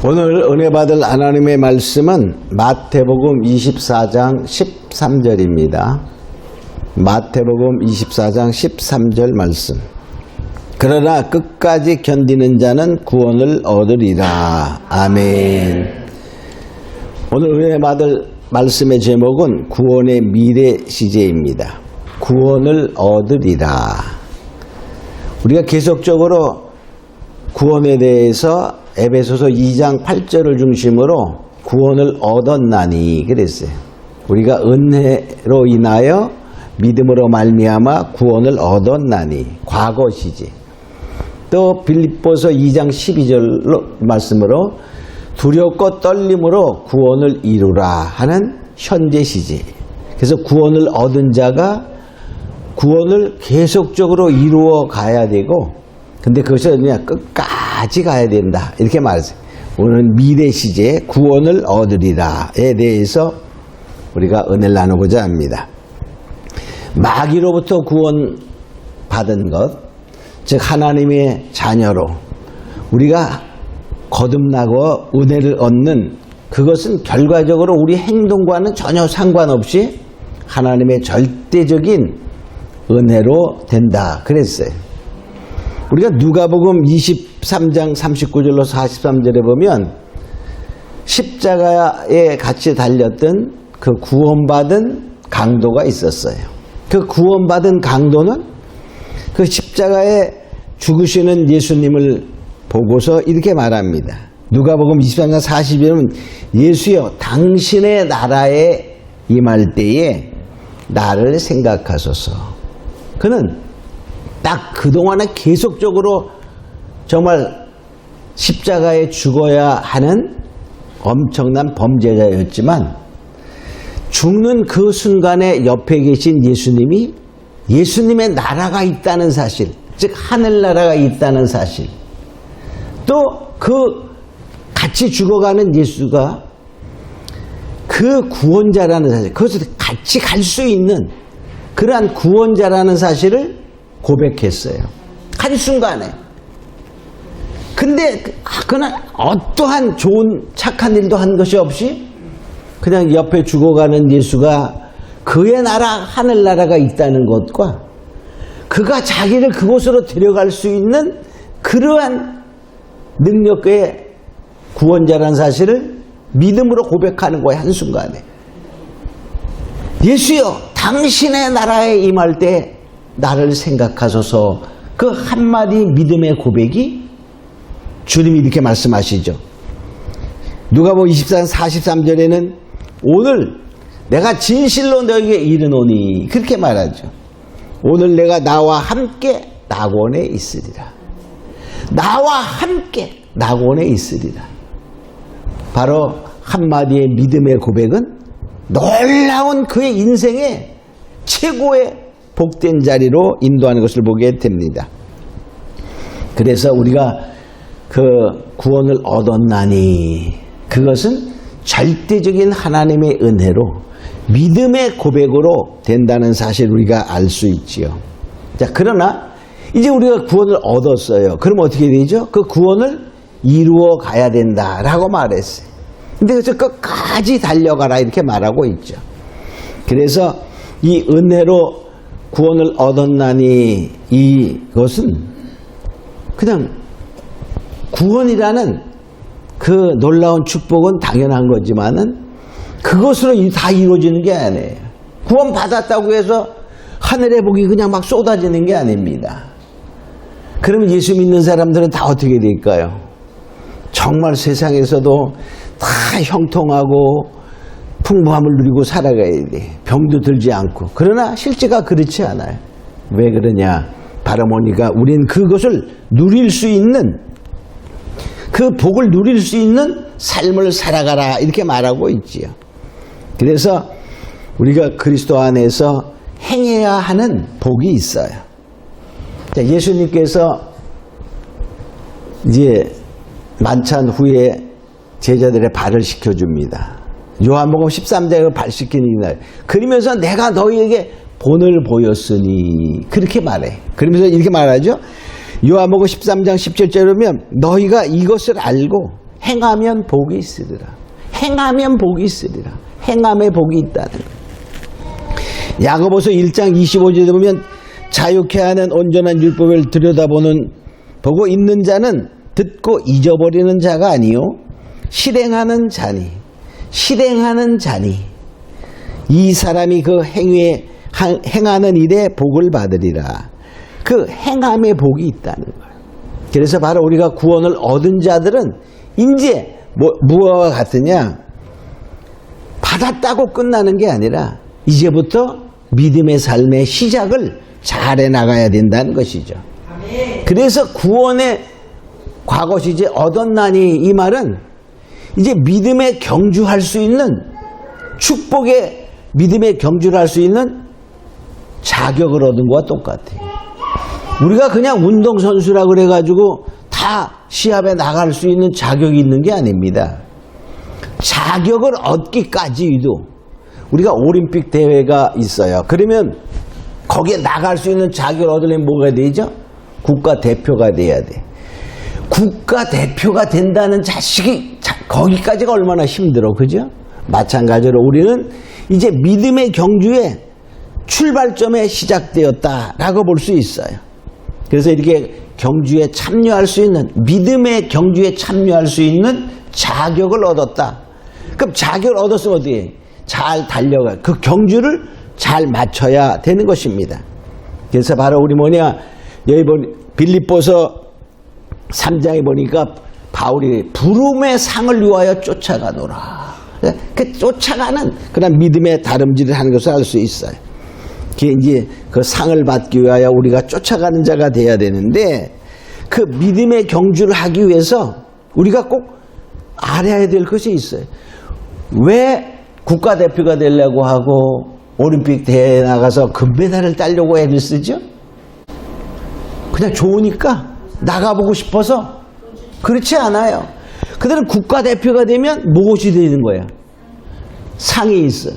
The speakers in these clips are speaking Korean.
오늘 은혜 받을 하나님의 말씀은 마태복음 24장 13절입니다. 마태복음 24장 13절 말씀. 그러나 끝까지 견디는 자는 구원을 얻으리라. 아멘. 오늘 은혜 받을 말씀의 제목은 구원의 미래 시제입니다. 구원을 얻으리라. 우리가 계속적으로 구원에 대해서 에베소서 2장 8절을 중심으로 구원을 얻었나니 그랬어요. 우리가 은혜로 인하여 믿음으로 말미암아 구원을 얻었나니 과거 시제. 또 빌립보서 2장 12절로 말씀으로 두렵고 떨림으로 구원을 이루라 하는 현재 시제. 그래서 구원을 얻은 자가 구원을 계속적으로 이루어 가야 되고, 근데 그것이 그냥 끝까지 가야 된다 이렇게 말했어요. 오늘 미래 시제 구원을 얻으리라에 대해서 우리가 은혜를 나누고자 합니다. 마귀로부터 구원 받은 것, 즉 하나님의 자녀로 우리가 거듭나고 은혜를 얻는 그것은 결과적으로 우리 행동과는 전혀 상관없이 하나님의 절대적인 은혜로 된다 그랬어요. 우리가 누가복음 23장 39절로 43절에 보면 십자가에 같이 달렸던 그 구원받은 강도가 있었어요. 그 구원받은 강도는 그 십자가에 죽으시는 예수님을 보고서 이렇게 말합니다. 누가복음 23장 40절은 예수여 당신의 나라에 임할 때에 나를 생각하소서. 그는 딱 그동안에 계속적으로 정말 십자가에 죽어야 하는 엄청난 범죄자였지만 죽는 그 순간에 옆에 계신 예수님이 예수님의 나라가 있다는 사실, 즉 하늘나라가 있다는 사실, 또 그 같이 죽어가는 예수가 그 구원자라는 사실, 그것을 같이 갈 수 있는 그러한 구원자라는 사실을 고백했어요. 한순간에. 근데 그는 어떠한 좋은 착한 일도 한 것이 없이 그냥 옆에 죽어가는 예수가 그의 나라 하늘나라가 있다는 것과 그가 자기를 그곳으로 데려갈 수 있는 그러한 능력의 구원자라는 사실을 믿음으로 고백하는 거예요. 한순간에. 예수여 당신의 나라에 임할 때 나를 생각하소서. 그 한마디 믿음의 고백이 주님이 이렇게 말씀하시죠. 누가복음 24장 43절에는 오늘 내가 진실로 너에게 이르노니 그렇게 말하죠. 오늘 내가 나와 함께 낙원에 있으리라. 나와 함께 낙원에 있으리라. 바로 한마디의 믿음의 고백은 놀라운 그의 인생의 최고의 복된 자리로 인도하는 것을 보게 됩니다. 그래서 우리가 그 구원을 얻었나니 그것은 절대적인 하나님의 은혜로 믿음의 고백으로 된다는 사실을 우리가 알 수 있지요. 자, 그러나 이제 우리가 구원을 얻었어요. 그럼 어떻게 되죠? 그 구원을 이루어 가야 된다라고 말했어요. 근데 그래서 끝까지 달려가라 이렇게 말하고 있죠. 그래서 이 은혜로 구원을 얻었나니 이것은 그냥 구원이라는 그 놀라운 축복은 당연한 거지만은 그것으로 다 이루어지는 게 아니에요. 구원 받았다고 해서 하늘의 복이 그냥 막 쏟아지는 게 아닙니다. 그러면 예수 믿는 사람들은 다 어떻게 될까요? 정말 세상에서도 다 형통하고 풍부함을 누리고 살아가야 돼. 병도 들지 않고. 그러나 실제가 그렇지 않아요. 왜 그러냐? 바로 보니까 우리는 그것을 누릴 수 있는, 그 복을 누릴 수 있는 삶을 살아가라 이렇게 말하고 있지요. 그래서 우리가 그리스도 안에서 행해야 하는 복이 있어요. 자, 예수님께서 이제 만찬 후에 제자들의 발을 씻겨줍니다. 요한복음 13장에 발 씻기는 날. 그러면서 내가 너희에게 본을 보였으니 그렇게 말해. 그러면서 이렇게 말하죠. 요한복음 13장 17절에 보면 너희가 이것을 알고 행하면 복이 있으리라. 행하면 복이 있으리라. 행함에 복이 있다는 거예요. 야고보서 1장 25절에 보면 자유케 하는 온전한 율법을 보고 있는 자는 듣고 잊어버리는 자가 아니요 실행하는 자니 이 사람이 그 행하는 일에 복을 받으리라. 그 행함에 복이 있다는 거예요. 그래서 바로 우리가 구원을 얻은 자들은 이제 무엇과 같으냐? 받았다고 끝나는 게 아니라 이제부터 믿음의 삶의 시작을 잘해 나가야 된다는 것이죠. 그래서 구원의 과거 시제 얻었나니 이 말은 이제 믿음에 경주할 수 있는 축복의 믿음에 경주를 할 수 있는 자격을 얻은 것과 똑같아요. 우리가 그냥 운동선수라 그래가지고 다 시합에 나갈 수 있는 자격이 있는 게 아닙니다. 자격을 얻기까지도 우리가 올림픽 대회가 있어요. 그러면 거기에 나갈 수 있는 자격을 얻으려면 뭐가 되죠? 국가대표가 돼야 돼. 국가대표가 된다는 자식이 거기까지가 얼마나 힘들어, 그죠? 마찬가지로 우리는 이제 믿음의 경주의 출발점에 시작되었다라고 볼 수 있어요. 그래서 이렇게 경주에 참여할 수 있는, 믿음의 경주에 참여할 수 있는 자격을 얻었다. 그럼 자격을 얻었으면 어떻게 해? 잘 달려가. 그 경주를 잘 맞춰야 되는 것입니다. 그래서 바로 우리 여기 빌립보서 3장에 보니까 바울이 부름의 상을 위하여 쫓아가노라. 그 쫓아가는 그런 믿음의 다름질을 하는 것을 알 수 있어요. 이제 그 상을 받기 위하여 우리가 쫓아가는 자가 돼야 되는데 그 믿음의 경주를 하기 위해서 우리가 꼭 알아야 될 것이 있어요. 왜 국가대표가 되려고 하고 올림픽 대회에 나가서 금메달을 따려고 애를 쓰죠? 그냥 좋으니까 나가보고 싶어서? 그렇지 않아요. 그들은 국가대표가 되면 무엇이 되는 거야? 상이 있어.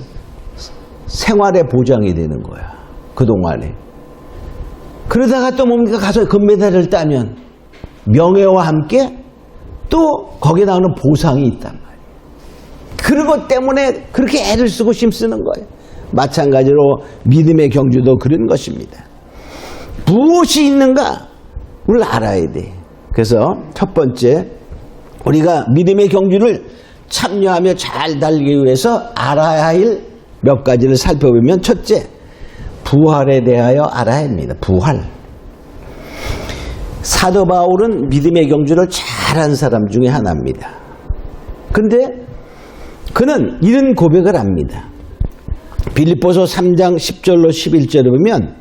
생활의 보장이 되는 거야. 그동안에. 그러다가 또 뭡니까? 가서 금메달을 따면 명예와 함께 또 거기에 나오는 보상이 있단 말이에요. 그런 것 때문에 그렇게 애를 쓰고 힘쓰는 거예요. 마찬가지로 믿음의 경주도 그런 것입니다. 무엇이 있는가? 우리를 알아야 돼. 그래서 첫 번째, 우리가 믿음의 경주를 참여하며 잘 달리기 위해서 알아야 할 몇 가지를 살펴보면, 첫째, 부활에 대하여 알아야 합니다. 부활. 사도 바울은 믿음의 경주를 잘한 사람 중에 하나입니다. 그런데 그는 이런 고백을 합니다. 빌립보서 3장 10절로 11절을 보면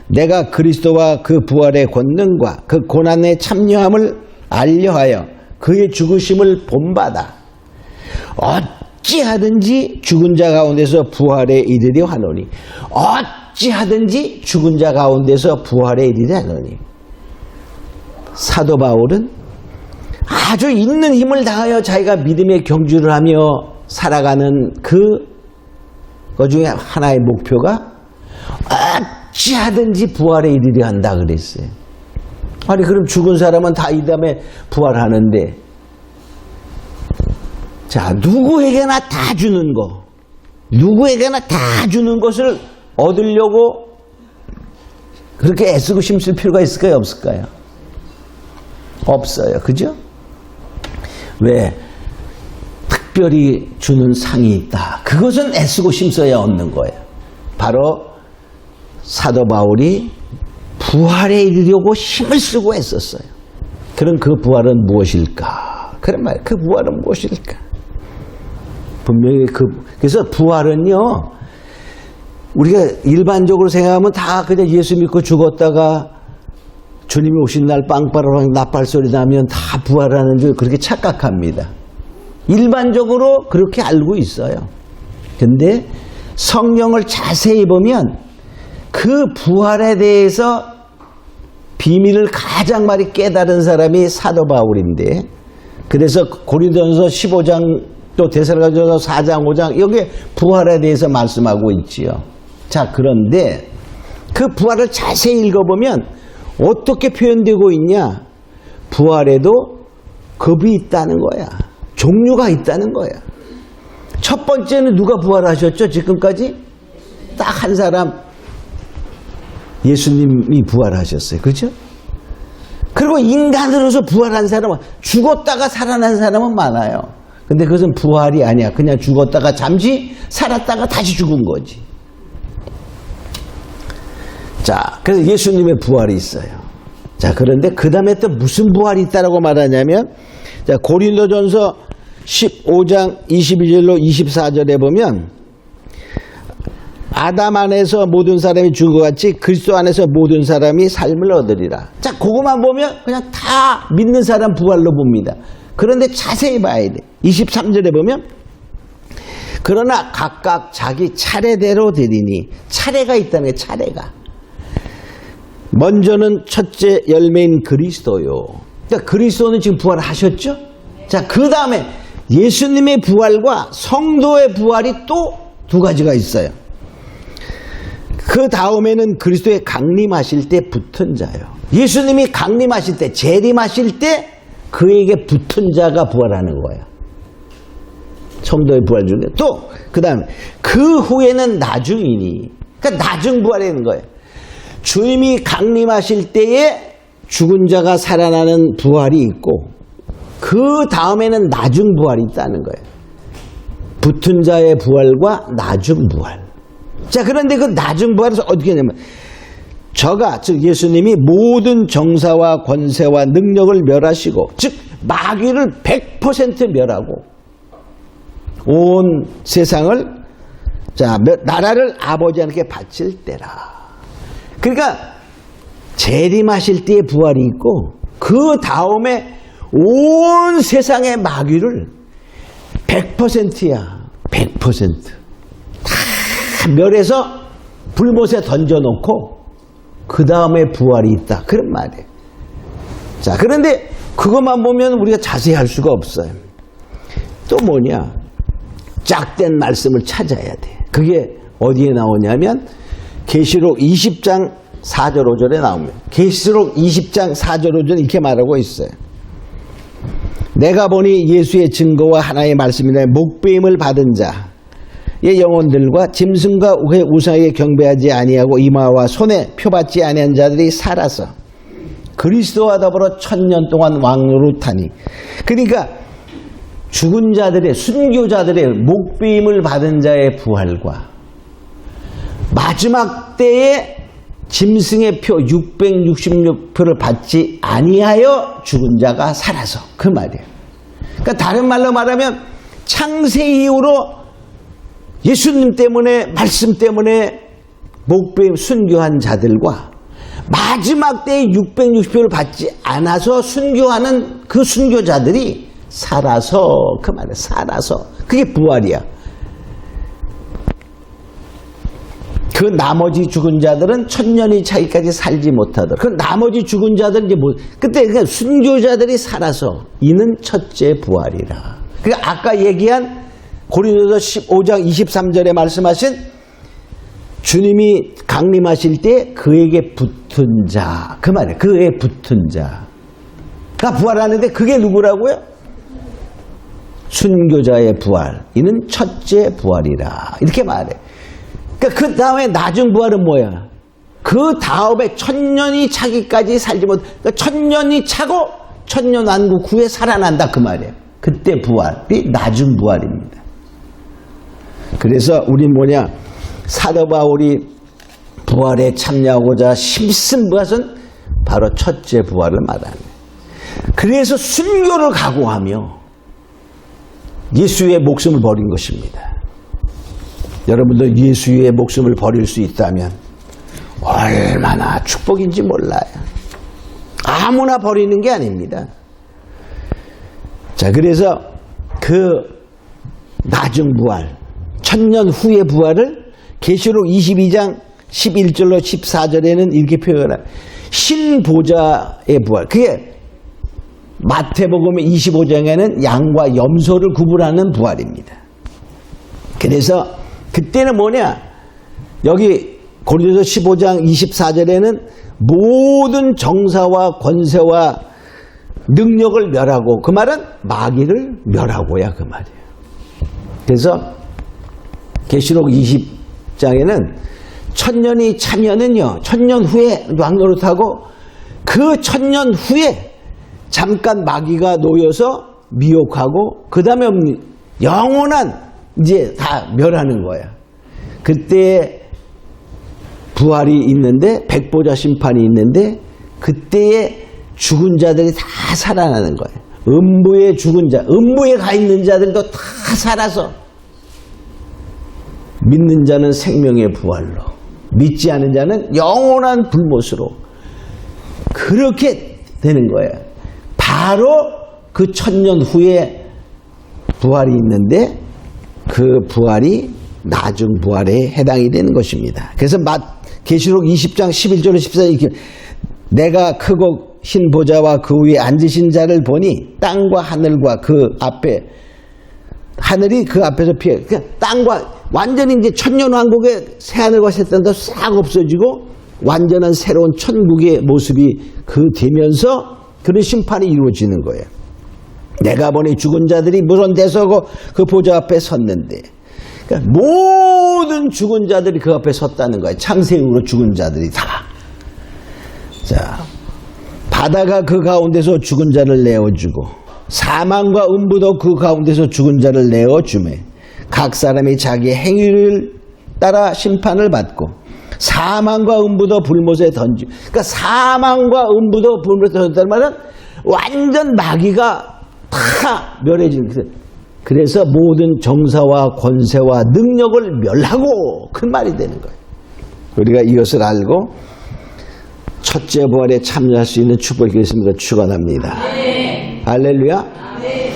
내가 그리스도와 그 부활의 권능과 그 고난에 참여함을 알려하여 그의 죽으심을 본받아 어찌하든지 죽은 자 가운데서 부활에 이르려 하노니, 어찌하든지 죽은 자 가운데서 부활에 이르려 하노니. 사도 바울은 아주 있는 힘을 다하여 자기가 믿음의 경주를 하며 살아가는 그 중에 하나의 목표가 어찌하든지 부활에 이르려 한다 그랬어요. 아니 그럼 죽은 사람은 다 이 다음에 부활하는데, 자, 누구에게나 다 주는 거, 누구에게나 다 주는 것을 얻으려고 그렇게 애쓰고 힘쓸 필요가 있을까요? 없을까요? 없어요. 그죠? 왜? 특별히 주는 상이 있다. 그것은 애쓰고 힘써야 얻는 거예요. 바로 사도 바울이 부활에 이르려고 힘을 쓰고 애썼어요. 그럼 그 부활은 무엇일까? 그런 말, 그 부활은 무엇일까? 분명히 그래서 부활은요, 우리가 일반적으로 생각하면 다 그냥 예수 믿고 죽었다가 주님이 오신 날 빵빠라랑 나팔소리 나면 다 부활하는 줄 그렇게 착각합니다. 일반적으로 그렇게 알고 있어요. 근데 성경을 자세히 보면 그 부활에 대해서 비밀을 가장 많이 깨달은 사람이 사도 바울인데, 그래서 고린도전서 15장 또 데살로니가전서 4장 5장 여기에 부활에 대해서 말씀하고 있지요. 자, 그런데 그 부활을 자세히 읽어보면 어떻게 표현되고 있냐? 부활에도 겁이 있다는 거야. 종류가 있다는 거야. 첫 번째는 누가 부활하셨죠? 지금까지 딱 한 사람, 예수님이 부활하셨어요. 그렇죠? 그리고 인간으로서 부활한 사람은, 죽었다가 살아난 사람은 많아요. 근데 그것은 부활이 아니야. 그냥 죽었다가 잠시 살았다가 다시 죽은 거지. 자, 그래서 예수님의 부활이 있어요. 자, 그런데 그 다음에 또 무슨 부활이 있다라고 말하냐면, 자, 고린도전서 15장 22절로 24절에 보면, 아담 안에서 모든 사람이 죽은 것 같이 그리스도 안에서 모든 사람이 삶을 얻으리라. 자, 그것만 보면 그냥 다 믿는 사람 부활로 봅니다. 그런데 자세히 봐야 돼. 23절에 보면, 그러나 각각 자기 차례대로 되리니, 차례가 있다는 거예요. 차례가. 먼저는 첫째 열매인 그리스도요. 그러니까 그리스도는 지금 부활하셨죠? 자, 그 다음에 예수님의 부활과 성도의 부활이 또 두 가지가 있어요. 그 다음에는 그리스도의 강림하실 때 붙은 자요. 예수님이 강림하실 때, 재림하실 때 그에게 붙은 자가 부활하는 거예요. 성도의 부활 중에. 또 그 다음에 그 후에는 나중이니, 그러니까 나중 부활이라는 거예요. 주님이 강림하실 때에 죽은 자가 살아나는 부활이 있고, 그 다음에는 나중 부활이 있다는 거예요. 붙은 자의 부활과 나중 부활. 자, 그런데 그 나중 부활에서 어떻게 하냐면, 저가, 즉 예수님이 모든 정사와 권세와 능력을 멸하시고, 즉 마귀를 100% 멸하고 온 세상을, 자, 나라를 아버지 하나님께 바칠 때라. 그러니까 재림하실 때의 부활이 있고, 그 다음에 온 세상의 마귀를 100%야. 100%. 다 멸해서 불못에 던져놓고 그 다음에 부활이 있다. 그런 말이에요. 자, 그런데 그것만 보면 우리가 자세히 할 수가 없어요. 또 뭐냐? 짝된 말씀을 찾아야 돼. 그게 어디에 나오냐면 계시록 20장 4절 5절에 나오면, 계시록 20장 4절 5절 이렇게 말하고 있어요. 내가 보니 예수의 증거와 하나의 말씀이나 목배임을 받은 자의 영혼들과 짐승과 우상에게 경배하지 아니하고 이마와 손에 표받지 아니한 자들이 살아서 그리스도와 더불어 1000년 동안 왕노릇하니. 그러니까 죽은 자들의, 순교자들의 목배임을 받은 자의 부활과 마지막 때에 짐승의 표 666표를 받지 아니하여 죽은 자가 살아서, 그 말이에요. 그러니까 다른 말로 말하면 창세 이후로 예수님 때문에, 말씀 때문에 목배임 순교한 자들과 마지막 때에 660표를 받지 않아서 순교하는 그 순교자들이 살아서, 그 말이에요. 살아서. 그게 부활이야. 그 나머지 죽은 자들은 1000년이 차기까지 살지 못하더라. 그 나머지 죽은 자들은 이제 뭐, 그때 그냥 순교자들이 살아서 이는 첫째 부활이라. 그러니까 아까 얘기한 고린도서 15장 23절에 말씀하신 주님이 강림하실 때 그에게 붙은 자, 그 말이에요. 그에 붙은 자가 부활하는데 그게 누구라고요? 순교자의 부활. 이는 첫째 부활이라. 이렇게 말해. 그러니까 그 다음에 나중 부활은 뭐야? 그 다음에 1000년이 차기까지 살지 못, 그러니까 1000년이 차고 1000년 완구 후에 살아난다, 그 말이에요. 그때 부활이 나중 부활입니다. 그래서 우리 뭐냐, 사도 바울이 부활에 참여하고자 힘쓴 것은 바로 첫째 부활을 말하는. 그래서 순교를 각오하며 예수의 목숨을 버린 것입니다. 여러분들 예수의 목숨을 버릴 수 있다면 얼마나 축복인지 몰라요. 아무나 버리는 게 아닙니다. 자, 그래서 그 나중 부활, 1000년 후의 부활을 계시록 22장 11절로 14절에는 이렇게 표현합니다. 신보좌의 부활. 그게 마태복음 25장에는 양과 염소를 구분하는 부활입니다. 그래서 그때는 뭐냐? 여기 고린도서 15장 24절에는 모든 정사와 권세와 능력을 멸하고, 그 말은 마귀를 멸하고야 그 말이에요. 그래서 계시록 20장에는 천년이 차면은요, 천년 후에 왕노릇하고 그 천년 후에 잠깐 마귀가 놓여서 미혹하고 그 다음에 영원한 이제 다 멸하는 거야. 그때 부활이 있는데, 백보자 심판이 있는데, 그때에 죽은 자들이 다 살아나는 거예요. 음부에 죽은 자, 음부에 가 있는 자들도 다 살아서 믿는 자는 생명의 부활로, 믿지 않은 자는 영원한 불못으로 그렇게 되는 거예요. 바로 그 천년 후에 부활이 있는데 그 부활이 나중 부활에 해당이 되는 것입니다. 그래서 계시록 20장 11절로 14절 이렇게 내가 크고 흰 보좌와 그 위에 앉으신 자를 보니 땅과 하늘과 그 앞에 하늘이 그 앞에서 피해. 그러니까 땅과 완전히 이제 천년왕국의 새하늘과 새 땅도 싹 없어지고 완전한 새로운 천국의 모습이 되면서 그런 심판이 이루어지는 거예요. 내가 보니 죽은 자들이 무슨 데서고 그 보좌 앞에 섰는데, 그러니까 모든 죽은 자들이 그 앞에 섰다는 거예요. 창세후로 죽은 자들이 다. 자, 바다가 그 가운데서 죽은 자를 내어주고 사망과 음부도 그 가운데서 죽은 자를 내어주매 각 사람이 자기 행위를 따라 심판을 받고 사망과 음부도 불못에 던지고, 그러니까 사망과 음부도 불못에 던졌다는 말은 완전 마귀가 다 멸해지는 거예요. 그래서 모든 정사와 권세와 능력을 멸하고 그 말이 되는 거예요. 우리가 이것을 알고 첫째 부활에 참여할 수 있는 축복이 있습니다. 축원합니다. 네. 할렐루야. 네.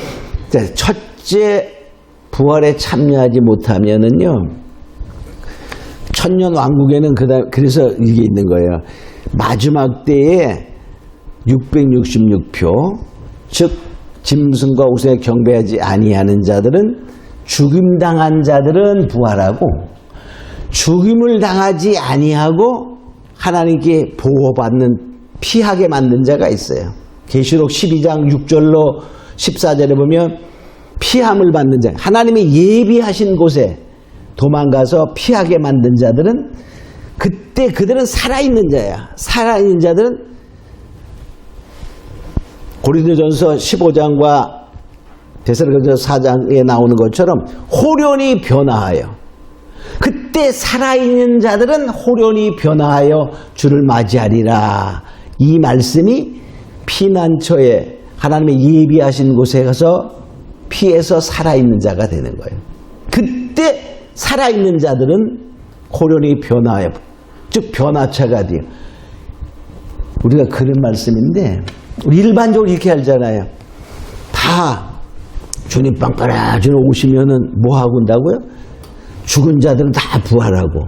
자, 첫째 부활에 참여하지 못하면은요, 천년 왕국에는 그래서 이게 있는 거예요. 마지막 때에 666표, 즉 짐승과 우상에 경배하지 아니하는 자들은, 죽임당한 자들은 부활하고 죽임을 당하지 아니하고 하나님께 보호받는, 피하게 만든 자가 있어요. 계시록 12장 6절로 14절에 보면 피함을 받는 자, 하나님이 예비하신 곳에 도망가서 피하게 만든 자들은 그때 그들은 살아있는 자야. 살아있는 자들은 고린도전서 15장과 데살로니가서 4장에 나오는 것처럼 호련히 변화하여, 그때 살아있는 자들은 호련히 변화하여 주를 맞이하리라. 이 말씀이 피난처에 하나님의 예비하신 곳에 가서 피해서 살아있는 자가 되는 거예요. 그때 살아있는 자들은 호련히 변화하여, 즉 변화차가 돼요. 우리가 그런 말씀인데 우리 일반적으로 이렇게 알잖아요. 다 주님 빵빠라주는 오시면은 뭐 하고 온다고요? 죽은 자들은 다 부활하고,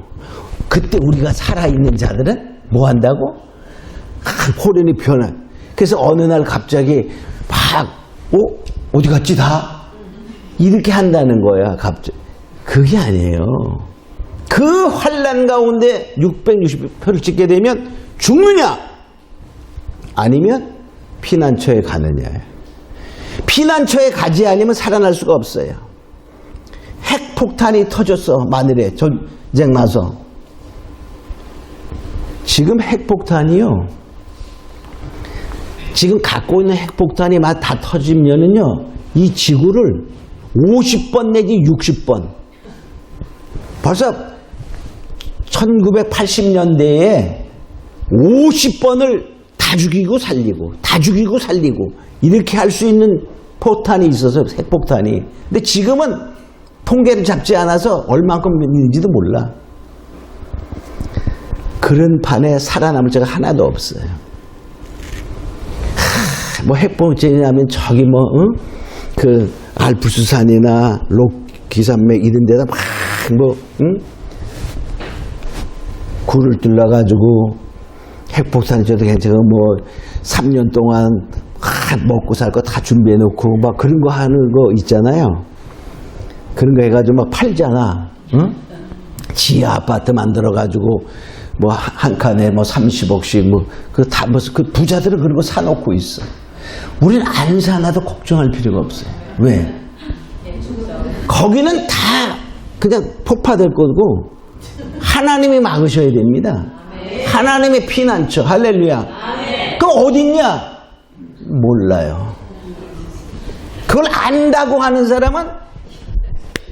그때 우리가 살아있는 자들은 뭐 한다고? 호련히 변화. 그래서 어느 날 갑자기 막 어디 갔지 다? 이렇게 한다는 거야. 갑자기. 그게 아니에요. 그 환난 가운데 660표를 찍게 되면 죽느냐 아니면 피난처에 가느냐예요. 피난처에 가지 않으면 살아날 수가 없어요. 핵폭탄이 터졌어. 만일에 전쟁 나서. 지금 핵폭탄이요, 지금 갖고 있는 핵폭탄이 막 다 터지면은요, 이 지구를 50번 내지 60번, 벌써 1980년대에 50번을 다 죽이고 살리고 다 죽이고 살리고 이렇게 할 수 있는 포탄이 있어서, 핵폭탄이. 근데 지금은 통계를 잡지 않아서 얼만큼 있는지도 몰라. 그런 판에 살아남을 자가 하나도 없어요. 뭐 핵폭탄이냐면 저기 그 알프스산이나 록기산맥 이런 데다 막 굴을 뚫어가지고 핵폭탄이 저도 괜찮아 뭐 3년 동안 먹고 살 거 다 준비해 놓고 막 그런 거 하는 거 있잖아요. 그런 거 해가지고 막 팔잖아. 응? 지하 아파트 만들어가지고 뭐 한 칸에 뭐 30억씩 뭐 그 다 뭐 그 부자들은 그런 거 사놓고 있어. 우리는 안 사나도 걱정할 필요가 없어요. 왜? 거기는 다 그냥 폭파될 거고 하나님이 막으셔야 됩니다. 하나님의 피난처. 할렐루야. 그럼 어딨냐? 몰라요. 그걸 안다고 하는 사람은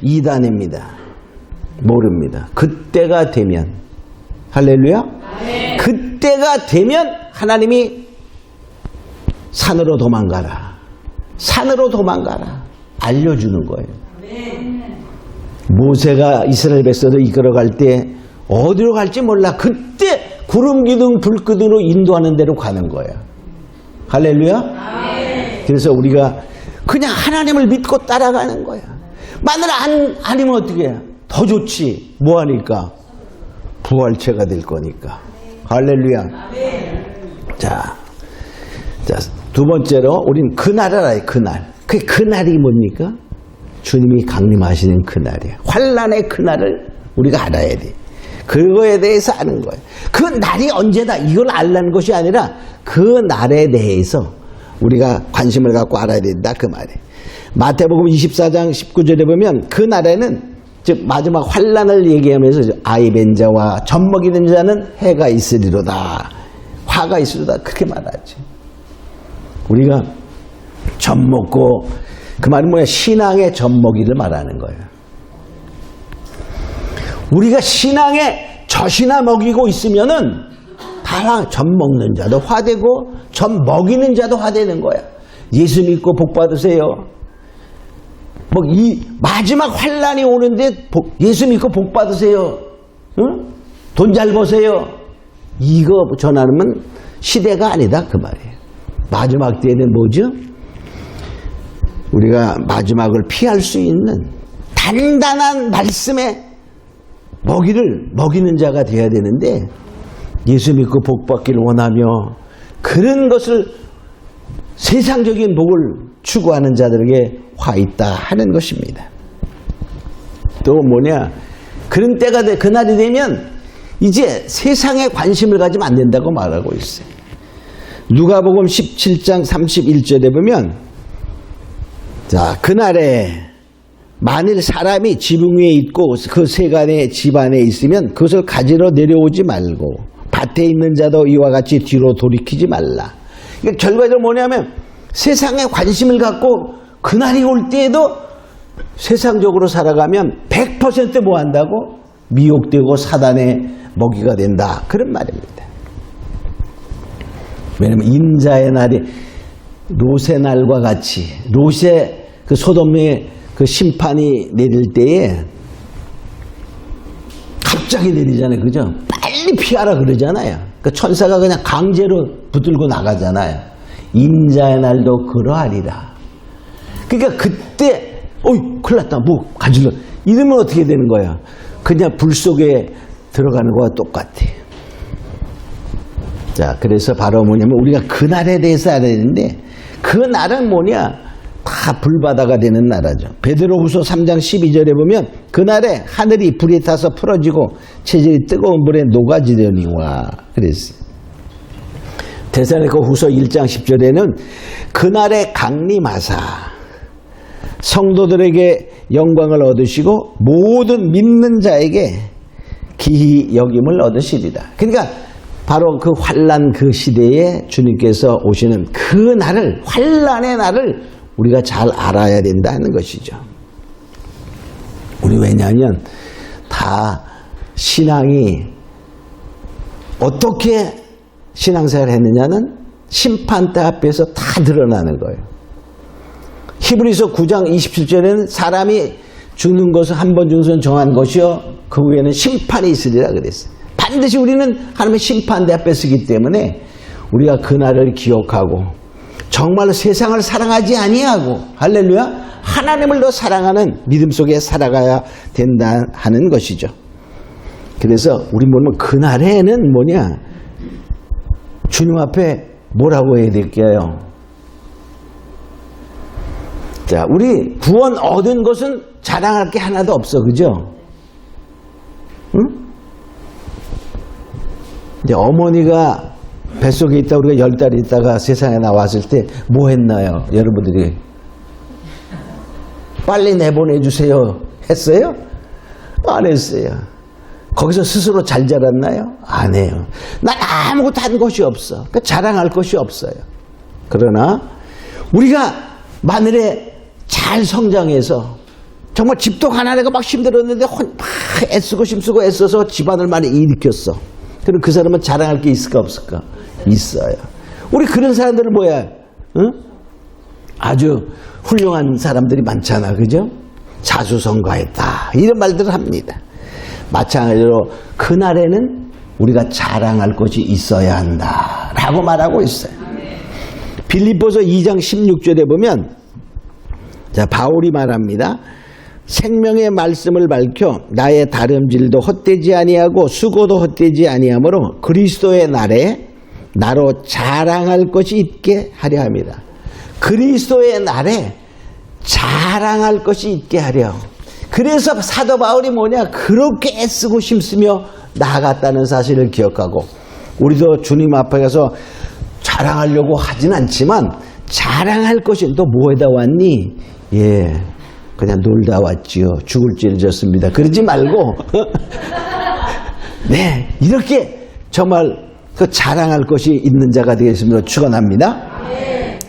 이단입니다. 모릅니다. 그때가 되면 할렐루야. 그때가 되면 하나님이 산으로 도망가라. 산으로 도망가라. 알려주는 거예요. 모세가 이스라엘 백성을 이끌어갈 때 어디로 갈지 몰라. 그때 구름 기둥 불 기둥으로 인도하는 대로 가는 거예요. 할렐루야. 그래서 우리가 그냥 하나님을 믿고 따라가는 거야. 만일 아니면 어떻게 해요? 더 좋지. 뭐하니까? 부활체가 될 거니까. 할렐루야. 자, 두 번째로 우린 그날을 알아요. 그날. 그날이 뭡니까? 주님이 강림하시는 그날이에요. 환란의 그날을 우리가 알아야 돼. 그거에 대해서 아는 거예요. 그 날이 언제다 이걸 알라는 것이 아니라 그 날에 대해서 우리가 관심을 갖고 알아야 된다 그 말이에요. 마태복음 24장 19절에 보면 그 날에는 즉 마지막 환란을 얘기하면서 아이벤 자와 젖 먹이는 자는 해가 있으리로다. 화가 있으리로다. 그렇게 말하죠. 우리가 젖 먹고 그 말은 뭐야? 신앙의 젖 먹이를 말하는 거예요. 우리가 신앙의 젖이나 먹이고 있으면은 다 젖 먹는 자도 화되고 젖 먹이는 자도 화되는 거야. 예수 믿고 복 받으세요. 뭐 이 마지막 환란이 오는데 예수 믿고 복 받으세요. 응? 돈 잘 버세요. 이거 전하면 시대가 아니다 그 말이에요. 마지막 때에는 뭐죠? 우리가 마지막을 피할 수 있는 단단한 말씀의 먹이를 먹이는 자가 되어야 되는데 예수 믿고 복 받기를 원하며 그런 것을 세상적인 복을 추구하는 자들에게 화 있다 하는 것입니다. 또 뭐냐? 그런 때가 그날이 되면 이제 세상에 관심을 가지면 안 된다고 말하고 있어요. 누가복음 17장 31절에 보면 자, 그날에 만일 사람이 지붕 위에 있고 그 세간의 집 안에 있으면 그것을 가지러 내려오지 말고 밭에 있는 자도 이와 같이 뒤로 돌이키지 말라. 그러니까 결과적으로 뭐냐면 세상에 관심을 갖고 그날이 올 때에도 세상적으로 살아가면 100% 뭐 한다고? 미혹되고 사단의 먹이가 된다. 그런 말입니다. 왜냐하면 인자의 날이 롯의 날과 같이 롯의 그 소돔의 그 심판이 내릴 때에 갑자기 내리잖아요. 그죠? 빨리 피하라 그러잖아요. 그 천사가 그냥 강제로 붙들고 나가잖아요. 인자의 날도 그러하리라. 그러니까 그때 어이 큰일 났다. 뭐 가질러. 이러면 어떻게 되는 거야? 그냥 불 속에 들어가는 거와 똑같아. 자, 그래서 바로 뭐냐면 우리가 그날에 대해서 알아야 되는데 그 날은 뭐냐? 다 불바다가 되는 나라죠. 베드로후서 3장 12절에 보면 그날에 하늘이 불에 타서 풀어지고 체질이 뜨거운 물에 녹아지려니와 그랬어요. 데살로니가후서 1장 10절에는 그날에 강림하사 성도들에게 영광을 얻으시고 모든 믿는 자에게 기히 여김을 얻으시리라. 그러니까 바로 그 환란 그 시대에 주님께서 오시는 그 날을 환란의 날을 우리가 잘 알아야 된다는 것이죠. 우리 왜냐하면 다 신앙이 어떻게 신앙생활을 했느냐는 심판대 앞에서 다 드러나는 거예요. 히브리서 9장 27절에는 사람이 죽는 것은 한 번 죽는 것은 정한 것이요 그 후에는 심판이 있으리라 그랬어요. 반드시 우리는 하나님의 심판대 앞에 서기 때문에 우리가 그날을 기억하고 정말로 세상을 사랑하지 아니하고 할렐루야 하나님을 더 사랑하는 믿음 속에 살아가야 된다 하는 것이죠. 그래서 우리 보면 그날에는 뭐냐 주님 앞에 뭐라고 해야 될까요? 자, 우리 구원 얻은 것은 자랑할 게 하나도 없어, 그죠? 응? 이제 어머니가 뱃속에 있다 우리가 10달 있다가 세상에 나왔을 때 뭐 했나요? 여러분들이 빨리 내보내주세요 했어요? 안 했어요. 거기서 스스로 잘 자랐나요? 안 해요. 난 아무것도 한 것이 없어. 그러니까 자랑할 것이 없어요. 그러나 우리가 마늘에 잘 성장해서 정말 집도 가난해가 막 힘들었는데 막 애쓰고 힘쓰고 애써서 집안을 많이 일으켰어. 그럼 그 사람은 자랑할 게 있을까 없을까? 있어요. 우리 그런 사람들은 뭐야? 응? 아주 훌륭한 사람들이 많잖아. 그죠? 자수성가했다. 이런 말들을 합니다. 마찬가지로 그날에는 우리가 자랑할 것이 있어야 한다. 라고 말하고 있어요. 빌립보서 2장 16절에 보면 자, 바울이 말합니다. 생명의 말씀을 밝혀 나의 다름질도 헛되지 아니하고 수고도 헛되지 아니하므로 그리스도의 날에 나로 자랑할 것이 있게 하려 합니다. 그리스도의 날에 자랑할 것이 있게 하려. 그래서 사도 바울이 뭐냐? 그렇게 애쓰고 힘쓰며 나아갔다는 사실을 기억하고 우리도 주님 앞에 가서 자랑하려고 하진 않지만 자랑할 것이 또 뭐에다 왔니? 예, 그냥 놀다 왔지요. 죽을 죄를 졌습니다. 그러지 말고 네, 이렇게 정말 그 자랑할 것이 있는 자가 되겠습니다. 축원합니다.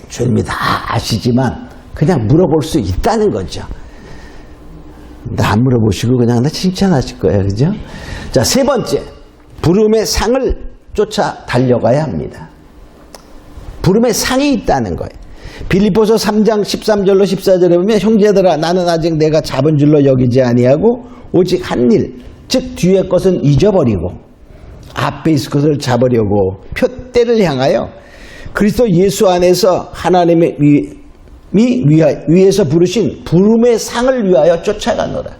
주님이 다 아시지만 그냥 물어볼 수 있다는 거죠. 나 안 물어보시고 그냥 나 칭찬하실 거예요. 그죠? 자, 세 번째. 부름의 상을 쫓아 달려가야 합니다. 부름의 상이 있다는 거예요. 빌립보서 3장 13절로 14절에 보면 형제들아 나는 아직 내가 잡은 줄로 여기지 아니하고 오직 한 일, 즉 뒤의 것은 잊어버리고 앞에 있을 것을 잡으려고 표대를 향하여 그리스도 예수 안에서 하나님의 위에서 부르신 부름의 상을 위하여 쫓아가노라.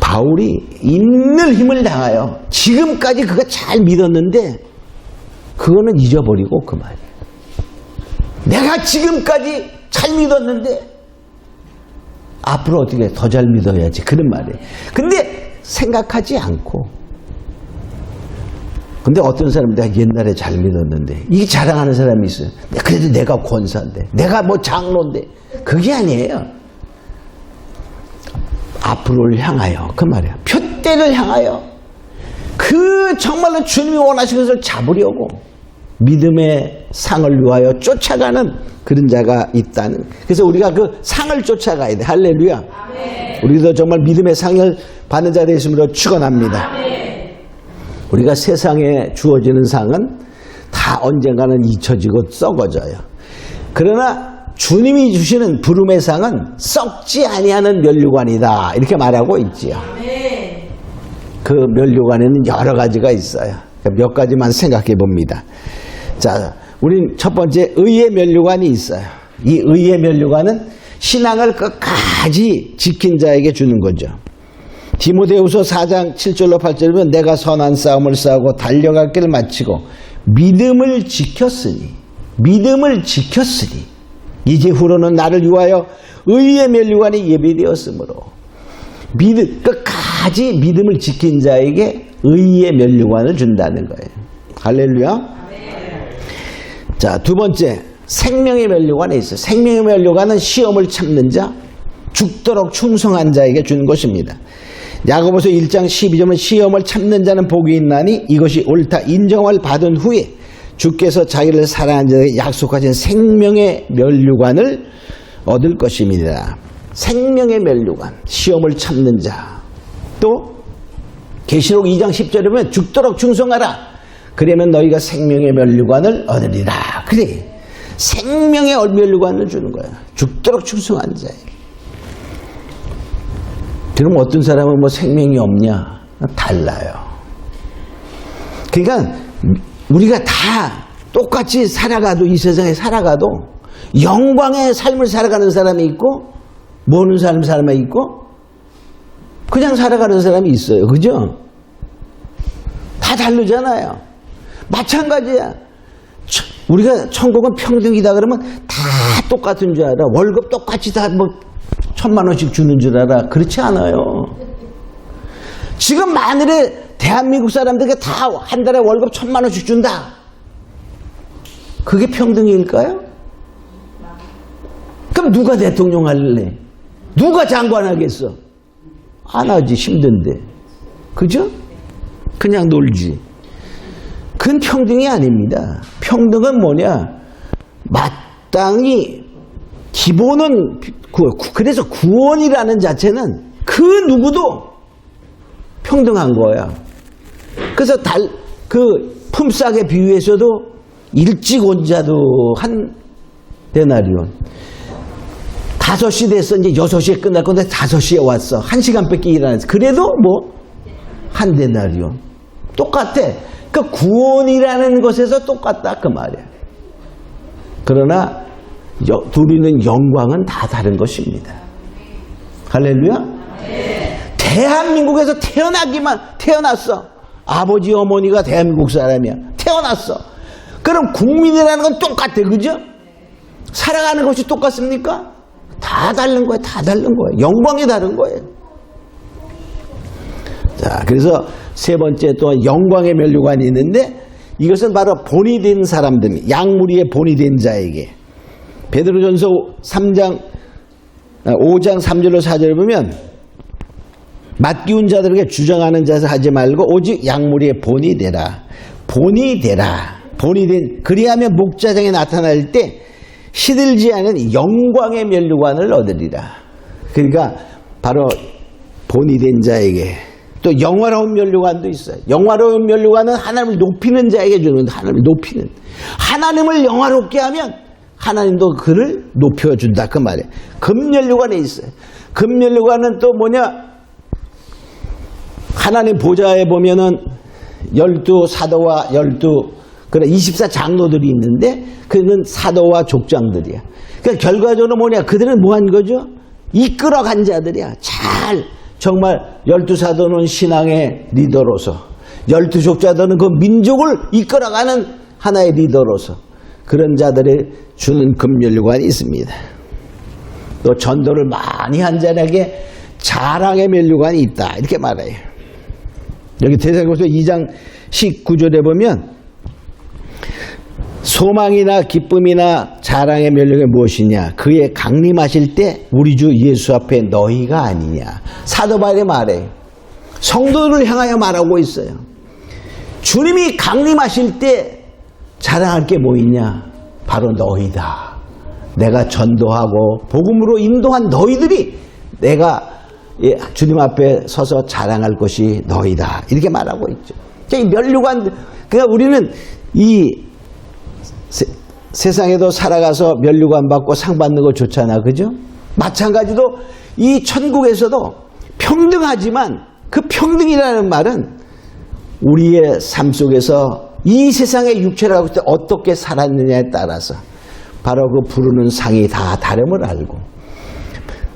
바울이 있는 힘을 다하여 지금까지 그가 잘 믿었는데 그거는 잊어버리고 그 말이에요. 내가 지금까지 잘 믿었는데 앞으로 어떻게 더 잘 믿어야지 그런 말이에요. 근데 생각하지 않고 근데 어떤 사람은 내가 옛날에 잘 믿었는데 이게 자랑하는 사람이 있어요. 그래도 내가 권사인데 내가 뭐 장로인데 그게 아니에요. 앞으로를 향하여 그 말이야. 표대를 향하여 그 정말로 주님이 원하시는 것을 잡으려고 믿음의 상을 위하여 쫓아가는 그런 자가 있다는. 그래서 우리가 그 상을 쫓아가야 돼. 할렐루야. 아멘. 우리도 정말 믿음의 상을 받는 자 되심으로 축원합니다. 아멘. 우리가 세상에 주어지는 상은 다 언젠가는 잊혀지고 썩어져요. 그러나 주님이 주시는 부름의 상은 썩지 아니하는 면류관이다. 이렇게 말하고 있지요. 그 면류관에는 여러 가지가 있어요. 몇 가지만 생각해 봅니다. 자, 우린 첫 번째 의의 면류관이 있어요. 이 의의 면류관은 신앙을 끝까지 지킨 자에게 주는 거죠. 디모데후서 4장 7절로 8절에 보면 내가 선한 싸움을 싸우고 달려갈 길을 마치고 믿음을 지켰으니 이제 후로는 나를 위하여 의의 면류관이 예비되었으므로 끝까지 믿음을 지킨 자에게 의의 면류관을 준다는 거예요. 할렐루야. 자, 두 번째 생명의 면류관이 있어요. 생명의 면류관은 시험을 참는 자, 죽도록 충성한 자에게 주는 것입니다. 야고보서 1장 12절은 시험을 참는 자는 복이 있나니 이것이 옳다 인정을 받은 후에 주께서 자기를 사랑하는 자에게 약속하신 생명의 면류관을 얻을 것입니다. 생명의 면류관, 시험을 참는 자. 또 계시록 2장 10절에 보면 죽도록 충성하라. 그러면 너희가 생명의 면류관을 얻으리라. 그래, 생명의 면류관을 주는 거야. 죽도록 충성한 자에게. 그럼 어떤 사람은 뭐 생명이 없냐? 달라요. 그러니까 우리가 다 똑같이 살아가도 이 세상에 살아가도 영광의 삶을 살아가는 사람이 있고 모르는 사람이 있고 그냥 살아가는 사람이 있어요. 그죠? 다 다르잖아요. 마찬가지야. 우리가 천국은 평등이다 그러면 다 똑같은 줄 알아. 월급 똑같이 다 뭐 1000만 원씩 주는 줄 알아. 그렇지 않아요. 지금 마늘에 대한민국 사람들에게 다 한 달에 월급 1,000만 원씩 준다. 그게 평등일까요? 그럼 누가 대통령 할래? 누가 장관 하겠어? 안 하지, 힘든데. 그죠? 그냥 놀지. 그건 평등이 아닙니다. 평등은 뭐냐? 마땅히 기본은 그래서 구원이라는 자체는 그 누구도 평등한 거야. 그래서 그 품삯에 비유해서도 일찍 온 자도 한 데나리온. 5시 됐어. 이제 6시에 끝날 건데 5시에 왔어. 1시간밖에 일 안 했어. 그래도 뭐 한 데나리온. 똑같아. 그 구원이라는 것에서 똑같다 그 말이야. 그러나 누리는 영광은 다 다른 것입니다. 할렐루야. 대한민국에서 태어났어. 아버지 어머니가 대한민국 사람이야. 태어났어. 그럼 국민이라는 건 똑같아. 그죠? 살아가는 것이 똑같습니까? 다 다른 거예요. 다 다른 거예요. 영광이 다른 거예요. 자, 그래서 세 번째 또 영광의 면류관이 있는데 이것은 바로 본이 된 사람들, 양무리의 본이 된 자에게. 베드로전서 5장 3절로 4절을 보면 맡기운 자들에게 주장하는 자세 하지 말고 오직 양무리의 본이 되라. 본이 되라. 본이 된 그리하면 목자장에 나타날 때 시들지 않은 영광의 면류관을 얻으리라. 그러니까 바로 본이 된 자에게 또 영화로운 면류관도 있어요. 영화로운 면류관은 하나님을 높이는 자에게 주는 하나님을 높이는. 하나님을 영화롭게 하면 하나님도 그를 높여준다 그 말이에요. 금면류관에 있어요. 금면류관은 또 뭐냐? 하나님 보좌에 보면은 12사도와 24장로들이 있는데 그는 사도와 족장들이야. 그러니까 결과적으로 뭐냐? 그들은 뭐 한 거죠? 이끌어간 자들이야. 정말 12사도는 신앙의 리더로서 12족자들은 그 민족을 이끌어가는 하나의 리더로서 그런 자들이 주는 금면류관이 있습니다. 또 전도를 많이 한 자에게 자랑의 면류관이 있다. 이렇게 말해요. 여기 데살로니가서 2장 19절에 보면 소망이나 기쁨이나 자랑의 면류관이 무엇이냐? 그의 강림하실 때 우리 주 예수 앞에 너희가 아니냐? 사도 바울이 말해. 성도를 향하여 말하고 있어요. 주님이 강림하실 때 자랑할 게 뭐 있냐? 바로 너희다. 내가 전도하고 복음으로 인도한 너희들이 내가 주님 앞에 서서 자랑할 것이 너희다. 이렇게 말하고 있죠. 이 면류관, 그러니까 우리는 이 세상에도 살아가서 면류관 받고 상 받는 거 좋잖아. 그죠? 마찬가지로 이 천국에서도 평등하지만 그 평등이라는 말은 우리의 삶 속에서 이 세상의 육체라고 할 때 어떻게 살았느냐에 따라서 바로 그 부르는 상이 다 다름을 알고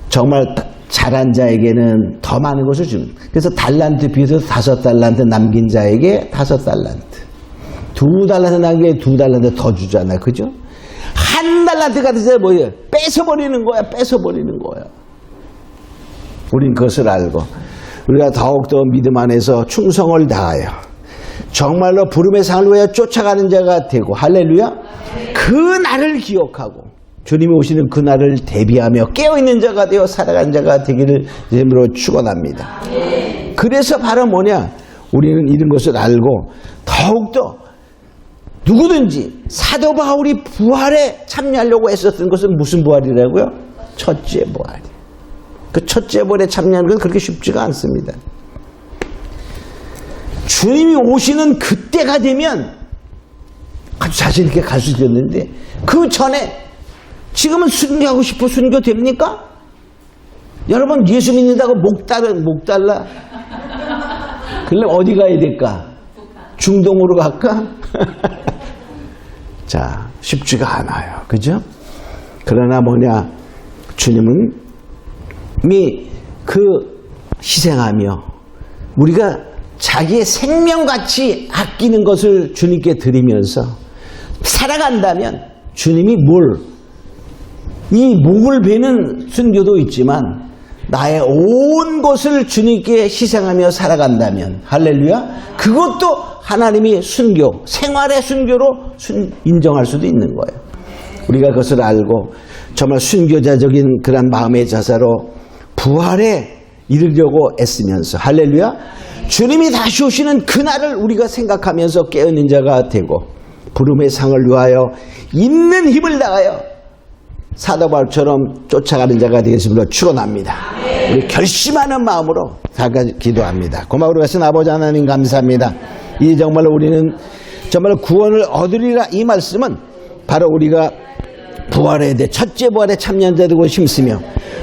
정말 잘한 자에게는 더 많은 것을 줍니다. 그래서 달란트 비해서 5달란트 남긴 자에게 5달란트. 2달란트 남긴 게 2달란트 더 주잖아. 그죠? 1달란트 같은 자 뭐예요? 뺏어버리는 거야. 뺏어버리는 거야. 우린 그것을 알고 우리가 더욱더 믿음 안에서 충성을 다하여 정말로 부름의 상을 위하여 쫓아가는 자가 되고 할렐루야. 그 날을 기억하고 주님이 오시는 그 날을 대비하며 깨어있는 자가 되어 살아가는 자가 되기를 이름으로 축원합니다. 그래서 바로 뭐냐? 우리는 이런 것을 알고 더욱더 누구든지 사도 바울이 부활에 참여하려고 했었던 것은 무슨 부활이라고요? 첫째 부활. 그 첫째 부활에 참여하는 건 그렇게 쉽지가 않습니다. 주님이 오시는 그때가 되면 아주 자신 있게 갈 수 있었는데 그 전에 지금은 순교하고 싶어 순교 됩니까? 여러분 예수 믿는다고 목 달라? 그러면 어디 가야 될까? 중동으로 갈까? 자, 쉽지가 않아요. 그죠? 그러나 뭐냐? 주님은 그 희생하며 우리가 자기의 생명같이 아끼는 것을 주님께 드리면서 살아간다면 주님이 이 목을 베는 순교도 있지만 나의 온 것을 주님께 희생하며 살아간다면, 할렐루야, 그것도 하나님이 순교, 생활의 순교로 인정할 수도 있는 거예요. 우리가 그것을 알고 정말 순교자적인 그런 마음의 자세로 부활에 이르려고 애쓰면서, 할렐루야, 주님이 다시 오시는 그날을 우리가 생각하면서 깨어있는 자가 되고 부름의 상을 위하여 있는 힘을 다하여 사도 바울처럼 쫓아가는 자가 되겠습니다. 축원합니다. 우리 결심하는 마음으로 기도합니다. 고마우로 가신 아버지 하나님 감사합니다. 이 정말 우리는 정말 구원을 얻으리라, 이 말씀은 바로 우리가 부활에 대해 첫째 부활에 참여한 자들고 힘쓰며,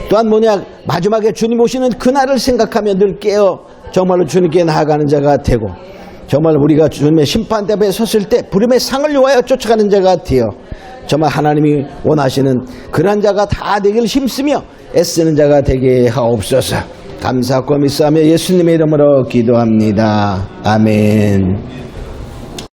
또한 뭐냐, 마지막에 주님 오시는 그날을 생각하며 늘 깨어 정말로 주님께 나아가는 자가 되고, 정말 우리가 주님의 심판대에 섰을 때 부름의 상을 위하여 쫓아가는 자가 되어 정말 하나님이 원하시는 그런 자가 다 되기를 힘쓰며 애쓰는 자가 되게 하옵소서. 감사하고 믿사오며 예수님의 이름으로 기도합니다. 아멘.